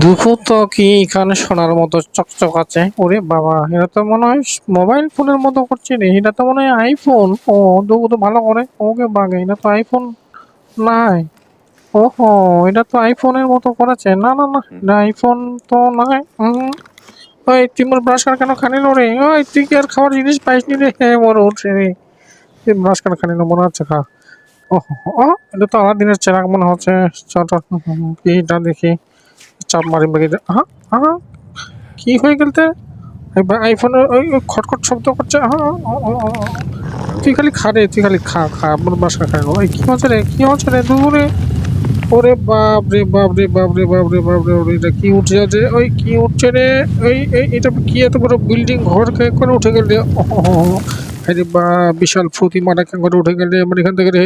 দুঃখ তো কি এখানে সোনার মতো চকচক আছে। ওরে বাবা, এটা তো মনে হয় মোবাইল ফোনের মতো করছে রে। এটা তো মনে হয় আইফোন। ও দেখো তো ভালো করে, ওকে বাগে, এটা তো আইফোন নাই। ওহো, এটা তো আইফোনের মতো করেছে। না না না, এটা আইফোন তো নয়। ওই তুই মোর ব্রাশ কার কেন খানি রে? ওই তুই কি আর খাওয়ার জিনিস পাইসনি রে? হ্যাঁ, মোর উঠছে রে। তুই ব্রাশ কার খানি না মনে হচ্ছে খা। ওহো, ও এটা তো আলাদিনের চেরাগ মনে হচ্ছে। চট কি এটা দেখি, চাপ মারি মারি। হ্যাঁ হ্যাঁ, কি হয়ে গেলতে? আইফোনের ওই ওই খটখট শব্দ করছে। হ্যাঁ, তুই খালি খা রে, তুই খালি খা খা, আমার বাসা খা। ওই কি হচ্ছে রে, কি হচ্ছে রে দূরে? ওরে বাপ রে বাপ রে বাপ রে বাপ রে বাপ রে, ওরে এটা কি উঠে যাচ্ছে? ওই কি উঠছে রে? এই এই এটা কি এত বড় বিল্ডিং ঘর কে করে উঠে গেল রে? আরে বা, বিশাল প্রতিমাটা কে করে উঠে গেল রে আমার এখান থেকে রে।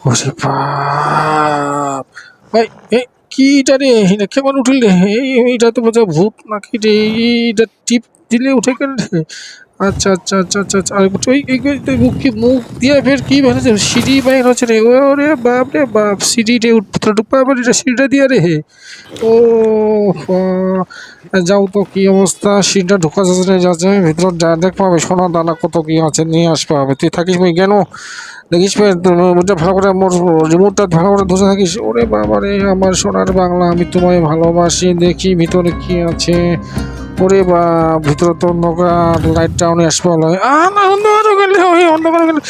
ওরে বাপ, এই এই কি এটা রে? এটা কেমন উঠিল রে? এইটা তো বোঝা ভূত নাকি রে? এইটা টিপ দিলে উঠে গেল রে। আচ্ছা আচ্ছা আচ্ছা আচ্ছা আচ্ছা, আর ওই মুখ কি, মুখ দিয়ে ফের কি বেরোচ্ছে? সিঁড়ি বাইর হচ্ছে রে। ওরে বাপ রে বাপ, সিঁড়ি রে উঠতে পারবে এটা সিঁড়িটা দিয়ে রে। ও যাও তো, কি অবস্থা? সিঁড়িটা ঢোকা যাচ্ছে না, যাচ্ছে ভিতর দেখ পাবে সোনা দানা কত কি আছে, নিয়ে আসতে হবে। তুই থাকিস ভাই কেন দেখিস ভাই, ওটা ভালো করে মোর রিমোটটা ভালো করে ধরে থাকিস। ওরে বাবা রে, আমার সোনার বাংলা, আমি তোমায় ভালোবাসি। দেখি ভিতরে কি আছে। ওরে বা, ভিতরে তো অন্ধকার, লাইট ডাউনে আসবে হলো। না, অন্ধকার হয়ে গেলে, ওই অন্ধকার হয়ে গেলে।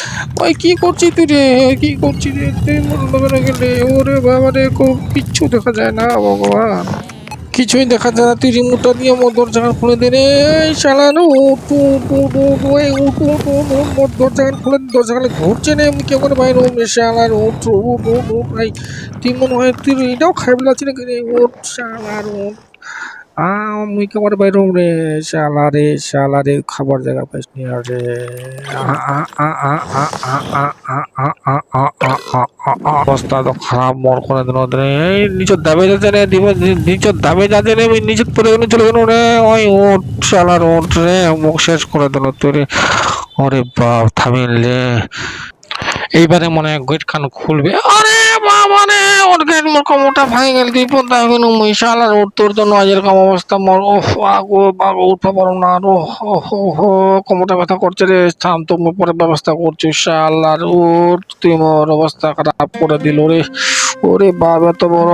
ওই কি করছিস তুই রে? কি করছিস রে তুই? অন্ধকার হয়ে গেলে, ওরে বাবা রে, খুব কিচ্ছু দেখা যায় না ভগবান, কিছুই দেখা যায় না। তুই রিমোটটা দিয়ে মোর দরজা খুলে দে রে। এই শালা রে, উঠ উঠ উঠ উঠ, ওই উঠ উঠ উঠ উঠ, মোর দরজা খুলে দে। দরজা খালি ঘুরছে না এমনি কেউ করে বাইরে? উঠ রে শালার, উঠ উঠ উঠ উঠ ভাই। তুই মনে হয় তুই এটাও খাই বেলাচ্ছি নাকি রে? উঠ শালার, উঠ। মুই কেমন বাইর রে? শালা রে, খাবার জায়গা পাইস নি আর রে। অবস্থা তো খারাপ মোর করে দিল রে। এই নিচের দামে যাচ্ছে রে, নিচের দামে যাচ্ছে রে, ওই নিচের পরে গেলে চলে গেল রে। ওই ওঠ শালার, ওঠ রে, মুখ শেষ করে দিল তুই রে। ওরে বাপ, থামিল রে। এইবারে মনে হয় গেট খান খুলবে। আরে বাবা রে, ওর গেট মোর কোমরটা ভাঙে গেল। বিপদ এখন মুই শালার, ওর তোর তো নয় এরকম অবস্থা মোর। ওহ আগো বাবা, উঠতে পারো না আর। হো, কোমরটা ব্যথা করছে রে। থাম তো, পরে ব্যবস্থা করছি। শালার ওর, তুই মোর অবস্থা খারাপ করে দিল রে। ওরে বাবা, এত বড়